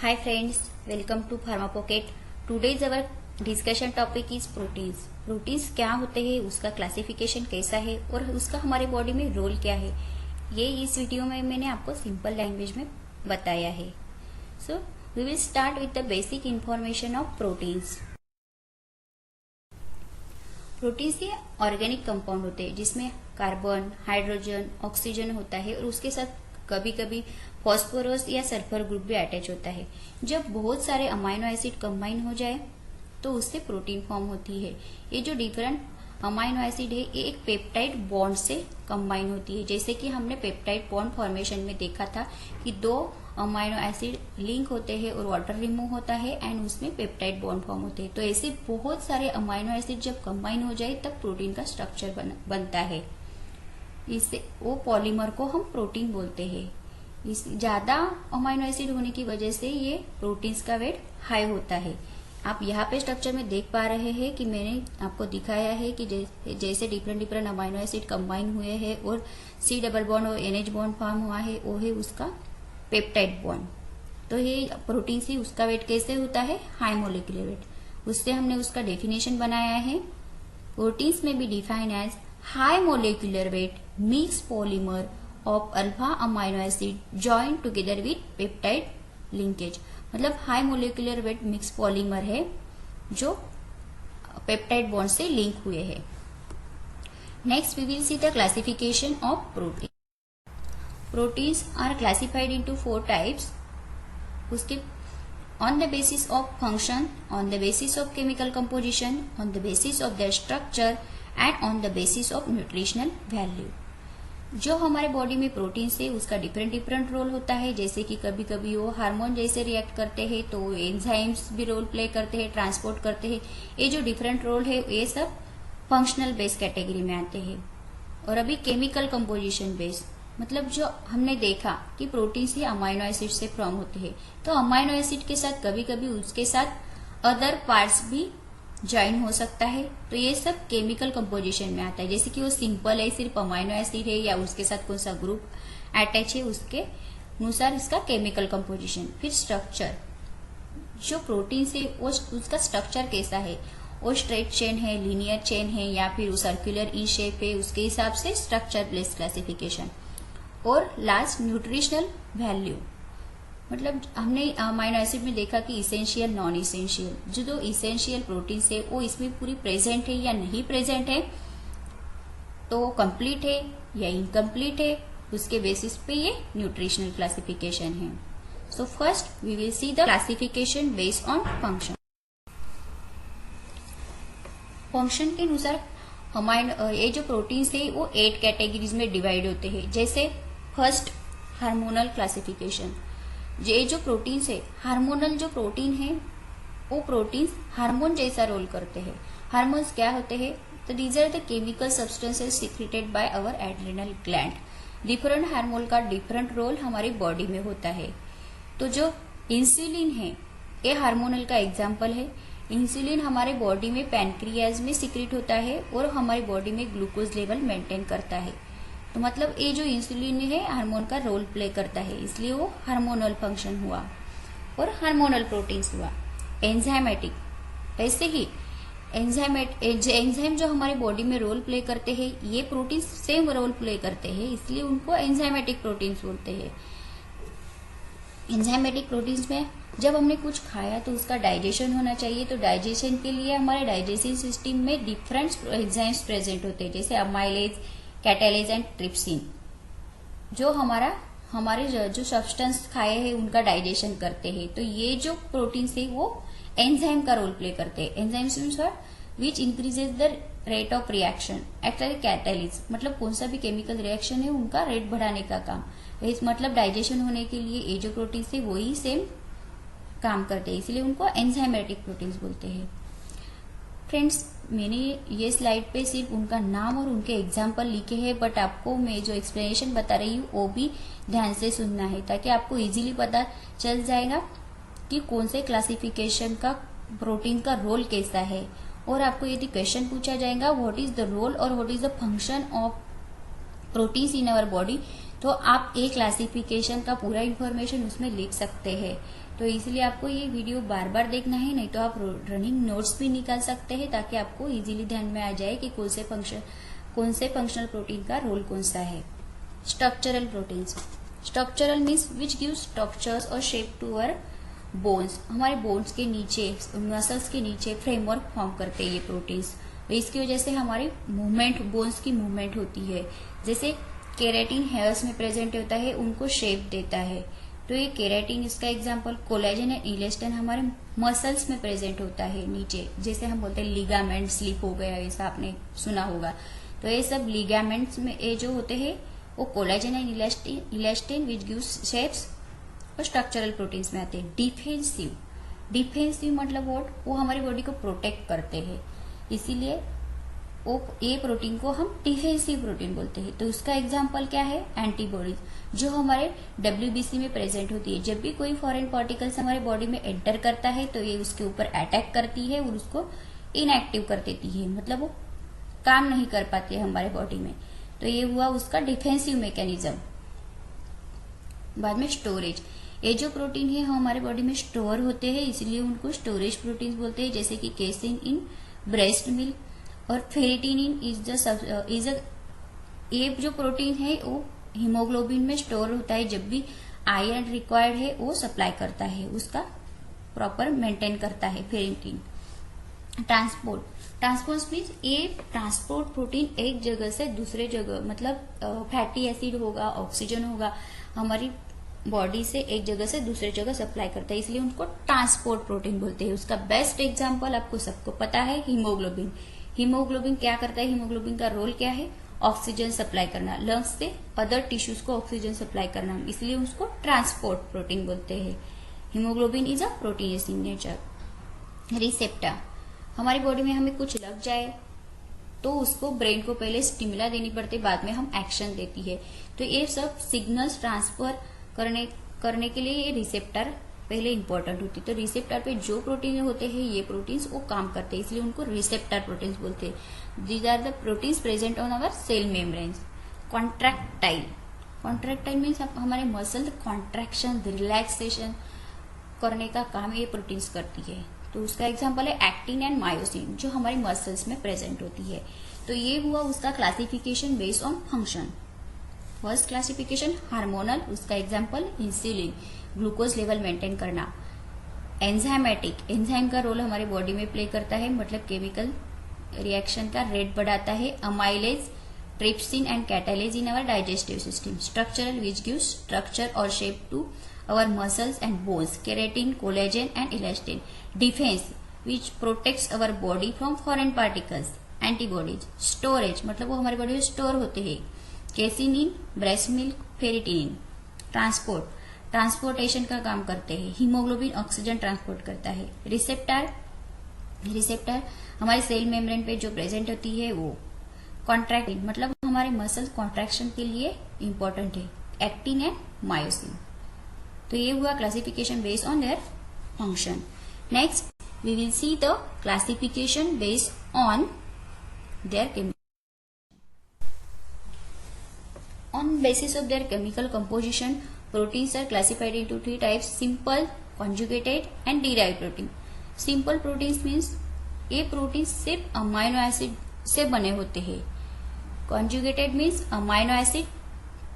Hi friends, welcome to Pharma Pocket. Today's our discussion topic is proteins. Proteins क्या होते हैं, उसका classification कैसा है और उसका हमारे बॉडी में रोल क्या है, ये इस वीडियो में मैंने आपको सिंपल लैंग्वेज में बताया है. So we will start with the basic information of proteins. Proteins ये ऑर्गेनिक कंपाउंड होते हैं जिसमें कार्बन, हाइड्रोजन, ऑक्सीजन होता है और उसके साथ कभी कभी फॉस्फोरस या सल्फर ग्रुप भी अटैच होता है. जब बहुत सारे अमाइनो एसिड कंबाइन हो जाए तो उससे प्रोटीन फॉर्म होती है. ये जो डिफरेंट अमाइनो एसिड है ये एक पेप्टाइड बॉन्ड से कंबाइन होती है. जैसे कि हमने पेप्टाइड बॉन्ड फॉर्मेशन में देखा था कि दो अमाइनो एसिड लिंक होते हैं और वाटर रिमूव होता है एंड उसमें पेप्टाइड बॉन्ड फॉर्म होते हैं. तो ऐसे बहुत सारे अमाइनो एसिड जब कंबाइन हो जाए तब प्रोटीन का स्ट्रक्चर बनता है. इससे वो पॉलीमर को हम प्रोटीन बोलते हैं. इस ज्यादा अमाइनो एसिड होने की वजह से ये प्रोटीन्स का वेट हाई होता है. आप यहाँ पे स्ट्रक्चर में देख पा रहे हैं कि मैंने आपको दिखाया है कि जैसे डिफरेंट अमाइनो एसिड कंबाइन हुए हैं और सी डबल बॉन्ड और एनएच बॉन्ड फॉर्म हुआ है, वो है उसका पेप्टाइड बॉन्ड. तो ये प्रोटीन से उसका वेट कैसे होता है, हाई मोलिकुलर वेट. उससे हमने उसका डेफिनेशन बनाया है. प्रोटीन्स में be defined as high molecular weight mix polymer of alpha amino acid join together with peptide linkage. मतलब high molecular weight mix polymer है जो पेप्टाइड बॉन्ड से लिंक हुए हैं. Next we will see the classification of protein. Proteins are classified into 4 types. उसके on the basis of function, on the basis of chemical composition, on the basis of their structure and on the basis of nutritional value. जो हमारे body में protein से उसका different role होता है. जैसे कि कभी कभी वो हार्मोन जैसे रिएक्ट करते हैं तो एंजाइम्स भी रोल प्ले करते हैं, ट्रांसपोर्ट करते हैं. ये जो डिफरेंट रोल है ये सब फंक्शनल बेस कैटेगरी में आते हैं. और अभी केमिकल कंपोजिशन बेस, मतलब जो हमने देखा कि प्रोटीन ही अमाइनो एसिड से फॉर्म होते हैं. तो अमाइनो एसिड के साथ कभी कभी उसके साथ अदर पार्ट्स भी ज्वाइन हो सकता है. तो ये सब केमिकल कंपोजिशन में आता है. जैसे कि वो सिंपल है, सिर्फ अमाइनो एसिड है या उसके साथ कौन सा ग्रुप अटैच है, उसके अनुसार इसका केमिकल कंपोजिशन. फिर स्ट्रक्चर, जो प्रोटीन से वो उसका स्ट्रक्चर कैसा है, वो स्ट्रेट चेन है, लीनियर चेन है या फिर वो सर्कुलर ई शेप है, उसके हिसाब से स्ट्रक्चर बेस्ड क्लासिफिकेशन. और लास्ट न्यूट्रिशनल वैल्यू, मतलब हमने अमाइनो एसिड में देखा कि इसेंशियल, नॉन इसेंशियल. जो इसेंशियल प्रोटीन है वो इसमें पूरी प्रेजेंट है या नहीं प्रेजेंट है, तो कंप्लीट है या इनकम्प्लीट है, उसके बेसिस पे ये न्यूट्रिशनल क्लासिफिकेशन है. So first we will see the classification based on function. Function के अनुसार अमाइनो ये जो प्रोटीन है वो 8 कैटेगरीज में डिवाइड होते हैं. जैसे फर्स्ट हार्मोनल क्लासिफिकेशन. ये जो प्रोटीन है, हार्मोनल जो प्रोटीन है वो प्रोटीन हार्मोन जैसा रोल करते हैं. हार्मोन्स क्या होते हैं, तो these are the chemical substances secreted by our adrenal gland. Different hormone का डिफरेंट रोल हमारी बॉडी में होता है. तो जो इंसुलिन है ये हार्मोनल का एग्जाम्पल है. इंसुलिन हमारे बॉडी में पैनक्रियाज में सिक्रेट होता है और हमारी बॉडी में ग्लूकोज लेवल मेंटेन करता है. तो मतलब ये जो इंसुलिन है हार्मोन का रोल प्ले करता है, इसलिए वो हार्मोनल फंक्शन हुआ. और हार्मोनल प्रोटीन्स हुआ. एंजाइमेटिक, ऐसे ही एंजाइम जो हमारे बॉडी में रोल प्ले करते हैं ये प्रोटीन सेम रोल प्ले करते हैं, इसलिए उनको एंजाइमेटिक प्रोटीन्स बोलते हैं. एंजाइमेटिक प्रोटीन्स में जब हमने कुछ खाया तो उसका डाइजेशन होना चाहिए. तो डाइजेशन के लिए हमारे डाइजेस्टिव सिस्टम में डिफरेंट एंजाइम्स प्रेजेंट होते हैं, जैसे अमाइलेज, कैटालेज एंड ट्रिप्सिन, जो हमारे जो सब्सटेंस खाए हैं उनका डाइजेशन करते हैं. तो ये जो प्रोटीन है वो एंजाइम का रोल प्ले करते हैं. Enzymes which increases the rate of reaction act like catalyst, मतलब कौन सा भी केमिकल रिएक्शन है उनका रेट बढ़ाने का काम. मतलब डाइजेशन होने के लिए ये जो प्रोटीन है वही सेम काम करते हैं, इसलिए उनको एंजाइमेटिक प्रोटीन्स बोलते हैं. फ्रेंड्स, मैंने ये स्लाइड पे सिर्फ उनका नाम और उनके एग्जाम्पल लिखे हैं, बट आपको मैं जो एक्सप्लेनेशन बता रही हूँ वो भी ध्यान से सुनना है ताकि आपको इजीली पता चल जाएगा कि कौन से क्लासिफिकेशन का प्रोटीन का रोल कैसा है. और आपको यदि क्वेश्चन पूछा जाएगा व्हाट इज द रोल और what is the function of proteins in our body, तो आप एक क्लासिफिकेशन का पूरा इंफॉर्मेशन उसमें लिख सकते हैं। तो इसलिए आपको ये वीडियो बार बार देखना है, नहीं तो आप रनिंग नोट्स भी निकाल सकते हैं ताकि आपको इजीली ध्यान में आ जाए कि कौन से फंक्शनल प्रोटीन का रोल कौन सा है। Structural proteins. Structural means which give structures और शेप टू अवर बोन्स। हमारे बोन्स के नीचे, मसल्स के नीचे फ्रेमवर्क फॉर्म करते हैं ये प्रोटीन्स। इसकी वजह से हमारी मूवमेंट, बोन्स की मूवमेंट होती है। जैसे केराटिन हेयर्स में प्रेजेंट होता है, उनको शेप देता है। तो ये केराटिन, इसका एग्जांपल कोलेजन एंड इलास्टिन हमारे मसल्स में प्रेजेंट होता है नीचे। जैसे हम बोलते हैं लिगामेंट स्लिप हो गया, ऐसा आपने सुना होगा। तो ये सब लिगामेंट्स में ये जो होते हैं वो collagen and elastin which gives shapes और स्ट्रक्चरल प्रोटीन्स में आते हैं। डिफेंसिव मतलब वो हमारी बॉडी को प्रोटेक्ट करते हैं, इसीलिए वो ये प्रोटीन को हम डिफेंसिव प्रोटीन बोलते हैं। तो उसका एग्जांपल क्या है? एंटीबॉडीज, जो हमारे WBC में प्रेजेंट होती है। जब भी कोई फॉरेन पार्टिकल्स हमारे बॉडी में एंटर करता है तो ये उसके ऊपर अटैक करती है और उसको इनएक्टिव कर देती है, मतलब वो काम नहीं कर पाते हमारे बॉडी में। तो ये हुआ उसका डिफेंसिव मैकेनिज्म। बाद में स्टोरेज। ये जो प्रोटीन है हमारे बॉडी में स्टोर होते हैं, इसलिए उनको स्टोरेज प्रोटीन बोलते हैं। जैसे कि केसिन इन ब्रेस्ट मिल्क और फेरिटिनिन ये जो प्रोटीन है वो हीमोग्लोबिन में स्टोर होता है। जब भी आयरन रिक्वायर्ड है वो सप्लाई करता है, उसका प्रॉपर मेंटेन करता है फेरिटिन। ट्रांसपोर्ट मीन्स ये ट्रांसपोर्ट प्रोटीन एक जगह से दूसरे जगह, मतलब फैटी एसिड होगा, ऑक्सीजन होगा, हमारी बॉडी से एक जगह से दूसरे जगह सप्लाई करता है, इसलिए उनको ट्रांसपोर्ट प्रोटीन बोलते हैं। उसका बेस्ट एग्जांपल आपको सबको पता है, हीमोग्लोबिन। हीमोग्लोबिन क्या करता है? हीमोग्लोबिन का रोल क्या है? ऑक्सीजन सप्लाई करना, लंग्स से अदर टिश्यूज को ऑक्सीजन सप्लाई करना, इसलिए उसको ट्रांसपोर्ट प्रोटीन बोलते हैं। Haemoglobin is a protein in nature. Receptor, हमारी बॉडी में हमें कुछ लग जाए तो उसको ब्रेन को पहले स्टिमुला देनी पड़ती है, बाद में हम एक्शन देती है। तो ये सब सिग्नल्स ट्रांसफर करने के लिए ये रिसेप्टर पहले इंपॉर्टेंट होती है। तो रिसेप्टर पे जो प्रोटीन होते हैं ये प्रोटीन्स वो काम करते हैं, इसलिए उनको रिसेप्टर प्रोटीन्स बोलते हैं। These are the proteins present on our cell membranes. Contractile means हमारे मसल कॉन्ट्रैक्शन, रिलैक्सेशन करने का काम ये प्रोटीन्स करती है। तो उसका एग्जांपल है एक्टिन एंड मायोसिन, जो हमारी मसल्स में प्रेजेंट होती है। तो ये हुआ उसका classification based on function. First classification hormonal, उसका example insulin, glucose level maintain करना। एंजाइमेटिक, एंजाइम का रोल हमारे बॉडी में प्ले करता है, मतलब केमिकल रिएक्शन का रेट बढ़ाता है। Amylase, trypsin and catalase in our digestive system. Structural which gives structure और shape to our muscles and bones, keratin, collagen and elastin. Defense, which protects our body from foreign particles. Antibodies, storage, मतलब वो हमारी body में store होते हैं। Casein in breast milk, ferritin. Transportation का काम करते हैं। हीमोग्लोबिन ऑक्सीजन ट्रांसपोर्ट करता है। रिसेप्टर हमारे सेल मेम्ब्रेन पे जो प्रेजेंट होती है वो। कॉन्ट्रैक्टिन, मतलब हमारे मसल्स कॉन्ट्रैक्शन के लिए इंपॉर्टेंट है। Actin and myosin. तो ये हुआ classification based on their function. Next we will see the classification based on their chemical. On basis of their chemical composition, proteins are classified into 3 types: simple, conjugated and derived protein. Simple proteins means ये protein सिर्फ amino acid से बने होते हैं। Conjugated means amino acid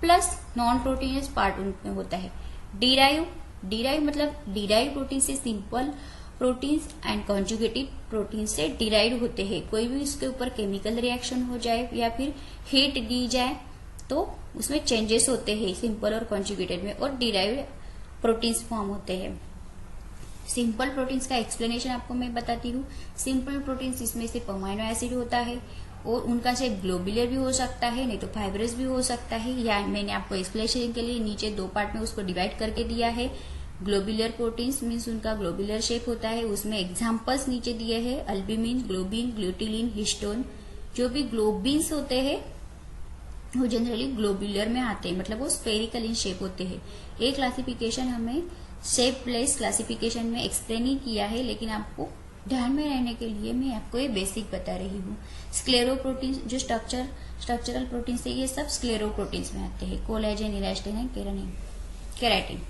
plus non proteinous part उनमें होता है। Derive मतलब डिराइव प्रोटीन से simple proteins and conjugative protein से डिराइव होते हैं। कोई भी उसके ऊपर केमिकल रिएक्शन हो जाए या फिर हीट दी जाए तो उसमें चेंजेस होते हैं सिंपल और कॉन्जुगेटेड में, और डिराइव प्रोटीन्स फॉर्म होते हैं। सिंपल प्रोटीन्स का एक्सप्लेनेशन आपको मैं बताती हूँ। सिंपल प्रोटीन्स इसमें सिर्फ अमाइनो एसिड होता है और उनका शेप ग्लोबुलर भी हो सकता है, नहीं तो फाइब्रस भी हो सकता है। या मैंने आपको एक्सप्लेनेशन के लिए नीचे 2 पार्ट में उसको डिवाइड करके दिया है। ग्लोबुलर प्रोटीन्स मीन्स उनका ग्लोबुलर शेप होता है, उसमें एग्जाम्पल्स नीचे दिए हैं: अल्बुमिन, ग्लोबिन, ग्लूटिलिन, हिस्टोन। जो भी ग्लोबिन्स होते हैं वो जनरली ग्लोबुलर में आते हैं, मतलब वो स्फेरिकल इन शेप होते हैं। एक क्लासिफिकेशन हमें शेपलेस क्लासिफिकेशन में एक्सप्लेन ही किया है, लेकिन आपको ध्यान में रहने के लिए मैं आपको ये बेसिक बता रही हूँ। स्क्लेरोप्रोटीन जो स्ट्रक्चरल प्रोटीन है, ये सब स्क्लेरोप्रोटीन्स में आते हैं, collagen, elastin and keratin.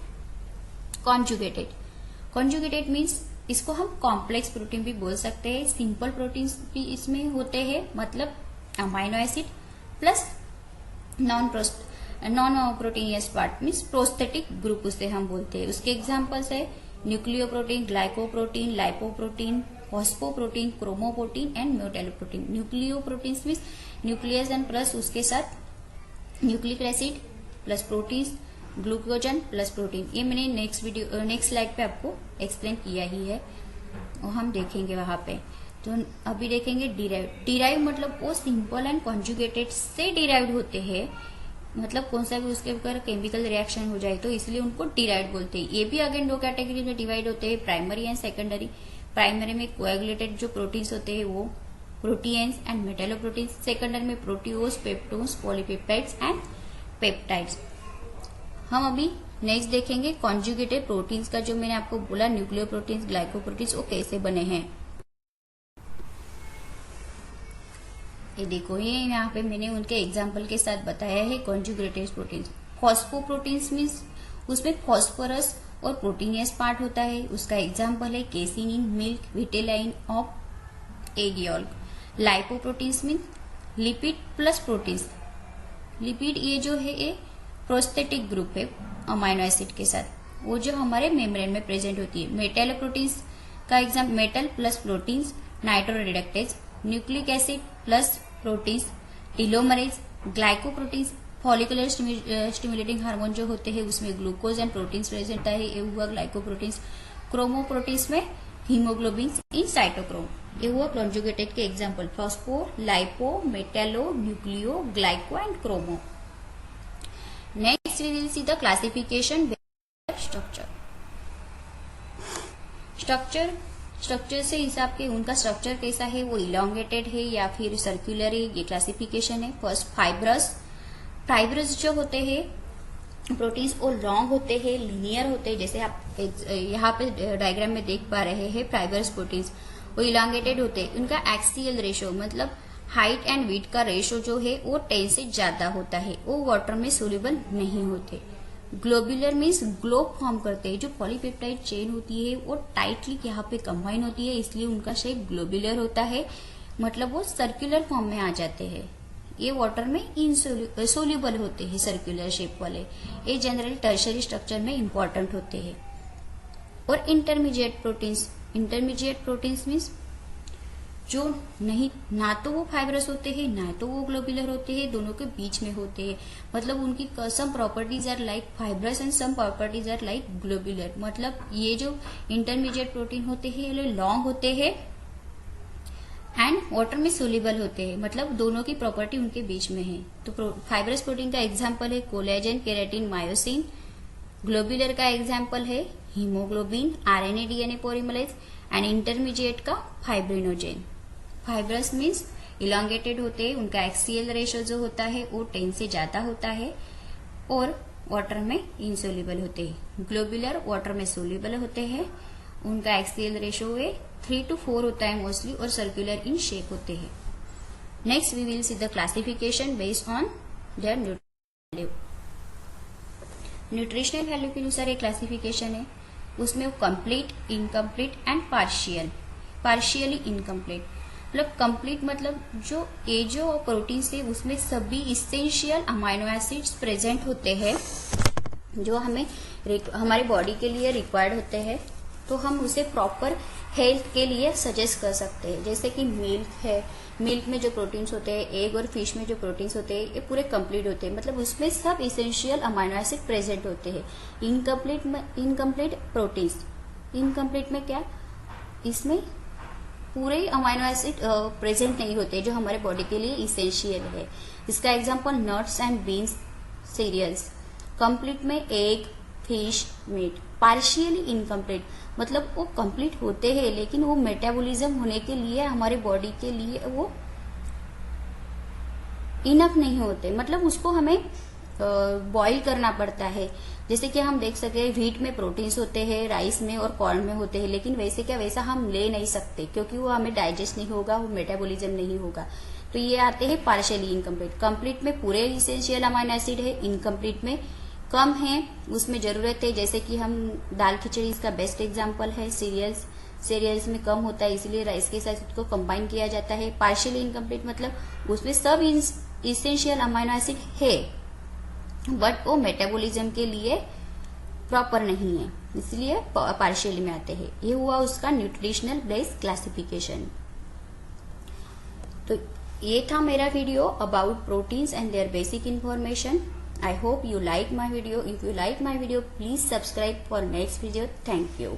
Conjugated means इसको हम कॉम्प्लेक्स प्रोटीन भी बोल सकते हैं। सिंपल प्रोटीन्स भी इसमें होते हैं, मतलब amino acid plus non proteinaceous part means prosthetic group उसे हम बोलते हैं। उसके एग्जांपल्स है nucleoprotein, glycoprotein, lipoprotein, phosphoprotein, chromoprotein and metalloprotein. Nucleoprotein means nucleus and plus उसके साथ nucleic acid plus protein, glycogen plus protein. ये मैंने नेक्स्ट स्लाइड पे आपको एक्सप्लेन किया ही है और हम देखेंगे वहां पे। तो अभी देखेंगे डिराइव मतलब वो सिंपल एंड कॉन्जुगेटेड से डिराइव्ड होते हैं, मतलब कौन सा भी उसके ऊपर केमिकल रिएक्शन हो जाए तो इसलिए उनको डिराइव्ड बोलते हैं। ये भी अगेन दो कैटेगरी में डिवाइड होते हैं, प्राइमरी एंड सेकेंडरी। प्राइमरी में कोएगुलेटेड जो प्रोटीन्स होते हैं वो प्रोटीन्स एंड मेटैलोप्रोटीन्स, सेकेंडरी में प्रोटीओज, पेप्टोन्स, पॉलीपेप्टाइड्स एंड पेप्टाइड्स। हम अभी नेक्स्ट देखेंगे कॉन्जुगेटेड प्रोटीन्स का, जो मैंने आपको बोला न्यूक्लियोप्रोटीन्स, ग्लाइकोप्रोटीन्स वो कैसे बने हैं। ये देखो, ये यहाँ पे मैंने उनके एग्जाम्पल के साथ बताया है कॉन्जुगेटेड प्रोटीन्स। फॉस्फोप्रोटीन्स मीन्स उसमें फॉस्फोरस और प्रोटीनियस पार्ट होता है। उसका एग्जाम्पल है casein in milk, vitelline of egg yolk. Lipoproteins means lipid plus proteins. Lipid ये जो है ये प्रोस्थेटिक ग्रुप है अमाइनो एसिड के साथ, वो जो हमारे मेम्ब्रेन में प्रेजेंट होती है। मेटैलोप्रोटीन्स का example metal plus proteins, nitro reductase, nucleic acid plus proteins, telomerase, glycoproteins, follicular stimulating hormone जो होते हैं उसमें ग्लूकोज एंड प्रोटीन्स प्रेजेंट होता है, ये हुआ ग्लाइकोप्रोटीन्स। क्रोमोप्रोटीन्स में हीमोग्लोबिन इन साइटोक्रोम, ये हुआ कॉन्जुगेटेड के example. Phospho, lipo, metallo, nucleo, glyco and chromo. Next we will see the classification structure से हिसाब के उनका स्ट्रक्चर कैसा है, वो इलोंगेटेड है या फिर सर्कुलर है, ये क्लासिफिकेशन है। फर्स्ट फाइब्रस जो होते हैं प्रोटीन्स वो लॉन्ग होते हैं, लिनियर होते हैं, जैसे आप यहाँ पे डायग्राम में देख पा रहे हैं। फाइब्रस प्रोटीन्स वो इलोंगेटेड होते हैं, उनका एक्सियल रेशो मतलब हाइट एंड वेट का रेशो जो है वो 10 से ज्यादा होता है, वो वाटर में सोल्यूबल नहीं होते। ग्लोबुलर मीन्स ग्लोब फॉर्म करते हैं, जो पॉलीपेप्टाइड चेन होती है वो टाइटली यहाँ पे कंबाइन होती है, इसलिए उनका शेप ग्लोबुलर होता है, मतलब वो सर्कुलर फॉर्म में आ जाते हैं। ये वाटर में सोल्यूबल होते हैं, सर्कुलर शेप वाले। ये जनरल टर्शरी स्ट्रक्चर में इंपॉर्टेंट होते हैं। और इंटरमीडिएट प्रोटीन्स मीन्स जो नहीं, ना तो वो फाइब्रस होते हैं ना तो वो ग्लोबुलर होते हैं, दोनों के बीच में होते हैं, मतलब उनकी some properties are like fibrous and some properties are like globular. मतलब ये जो इंटरमीडिएट प्रोटीन होते हैं ये लॉन्ग होते हैं एंड वाटर में सोल्यूबल होते हैं, मतलब दोनों की प्रॉपर्टी उनके बीच में है। तो फाइब्रस प्रोटीन का एग्जाम्पल है कोलेजन, केराटिन, मायोसिन। ग्लोबुलर का एग्जाम्पल है haemoglobin, RNA, DNA polymerase and intermediate का फाइब्रिनोजेन। फाइब्रस मीन्स इलांगेटेड होते हैं, उनका एक्सियल रेशो जो होता है वो 10 से ज्यादा होता है और वाटर में इनसोल्यूबल होते हैं। ग्लोबुलर वाटर में सोल्यूबल होते हैं, उनका एक्सियल रेशो है 3 to 4 होता है मोस्टली और सर्कुलर इन शेप होते हैं। Next we will see the classification based on their nutritional value के अनुसार एक क्लासिफिकेशन है, उसमें complete, incomplete and partially incomplete. मतलब कंप्लीट मतलब जो प्रोटीन्स है उसमें सभी इसेंशियल अमाइनो एसिड्स प्रेजेंट होते हैं जो हमारी बॉडी के लिए रिक्वायर्ड होते हैं, तो हम उसे प्रॉपर हेल्थ के लिए सजेस्ट कर सकते हैं। जैसे कि मिल्क है, मिल्क में जो प्रोटीन्स होते हैं, एग और फिश में जो प्रोटीन्स होते हैं ये पूरे कंप्लीट होते हैं, मतलब उसमें सब इसेंशियल अमाइनो एसिड प्रेजेंट होते हैं। इनकम्प्लीट प्रोटीन्स, इनकम्प्लीट में क्या, इसमें पूरे अमाइनो एसिड प्रेजेंट नहीं होते जो हमारे बॉडी के लिए इसेंशियल है। इसका example nuts and beans, cereals. Complete में egg, fish, meat. Partially incomplete मतलब वो कंप्लीट होते हैं लेकिन वो मेटाबॉलिज्म होने के लिए हमारे बॉडी के लिए वो इनफ नहीं होते, मतलब उसको हमें बॉईल करना पड़ता है। जैसे कि हम देख सकते हैं व्हीट में प्रोटीन्स होते हैं, राइस में और कॉर्न में होते हैं, लेकिन वैसा हम ले नहीं सकते क्योंकि वो हमें डाइजेस्ट नहीं होगा, वो मेटाबॉलिज्म नहीं होगा। तो ये आते हैं पार्शियली इनकम्प्लीट। कंप्लीट में पूरे इसेंशियल अमाइनो एसिड है, इनकम्प्लीट में कम है, उसमें जरूरत है। जैसे कि हम दाल खिचड़ी इसका बेस्ट एग्जाम्पल है। सीरियल्स में कम होता है, इसलिए राइस के साथ उसको कंबाइन किया जाता है। पार्शियली इनकम्प्लीट मतलब उसमें सब इसेंशियल अमाइनो एसिड है बट वो मेटाबॉलिज्म के लिए प्रॉपर नहीं है, इसलिए पार्शियली में आते हैं। ये हुआ उसका न्यूट्रिशनल बेस क्लासिफिकेशन। तो ये था मेरा video about proteins and their basic information. I hope you like my video. If you like my video, please subscribe for next video. Thank you.